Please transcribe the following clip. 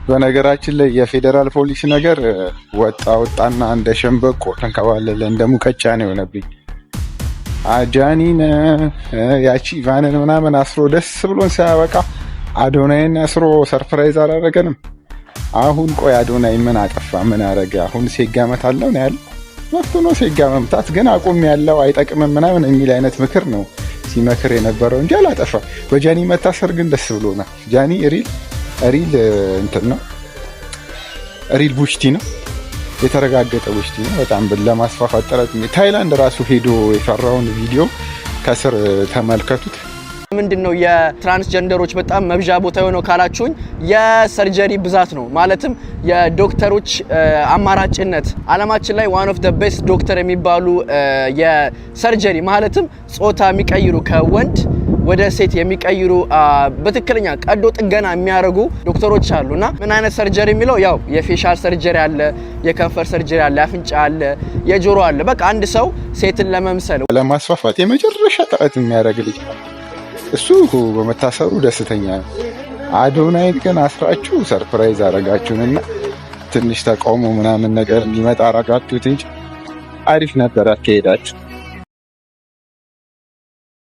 በነገራችን ላይ የፌዴራል ፖሊስ ነገር ወጣና እንደ ሸምበቆ ተንከባለለ እንደ ሙቀጫ ነው የሆነብኝ። አጃኒን ያቺ ቫንን ምናምን አስሮ ደስ ብሎን ሳያበቃ አዶናይን አስሮ ሰርፕራይዝ አላረገንም። አሁን ቆይ አዶናይ ምን አጠፋ? ምን አረገ? አሁን ሴጋ መታለው ነው ያለው። ወቅቱ ነው ሴጋ መምታት፣ ግን አቁም ያለው አይጠቅምም ምናምን የሚል አይነት ምክር ነው ሲመክር የነበረው እንጂ አላጠፋ። በጃኒ መታሰር ግን ደስ ብሎናል። ጃኒ ሪል እንትን ነው፣ ሪል ቡሽቲ ነው፣ የተረጋገጠ ቡሽቲ ነው። በጣም ለማስፋፋት ጥረት ታይላንድ ራሱ ሄዶ የሰራውን ቪዲዮ ከስር ተመልከቱት። ምንድነው የትራንስጀንደሮች በጣም መብዣ ቦታ የሆነው ካላችሁኝ የሰርጀሪ ብዛት ነው። ማለትም የዶክተሮች አማራጭነት ዓለማችን ላይ ዋን ኦፍ ዘ ቤስት ዶክተር የሚባሉ የሰርጀሪ ማለትም ጾታ የሚቀይሩ ከወንድ ወደ ሴት የሚቀይሩ በትክክለኛ ቀዶ ጥገና የሚያደርጉ ዶክተሮች አሉና ምን አይነት ሰርጀሪ የሚለው ያው የፌሻል ሰርጀሪ አለ፣ የከንፈር ሰርጀሪ አለ፣ አፍንጫ አለ፣ የጆሮ አለ። በቃ አንድ ሰው ሴትን ለመምሰል ለማስፋፋት የመጨረሻ ጥረት የሚያደርግ ልጅ እሱ በመታሰሩ ደስተኛ ነው። አዶናይ ግን አስራችሁ ሰርፕራይዝ አረጋችሁንና ትንሽ ተቃውሞ ምናምን ነገር እንዲመጣ አረጋችሁት እንጂ አሪፍ ነበር አካሄዳችሁ።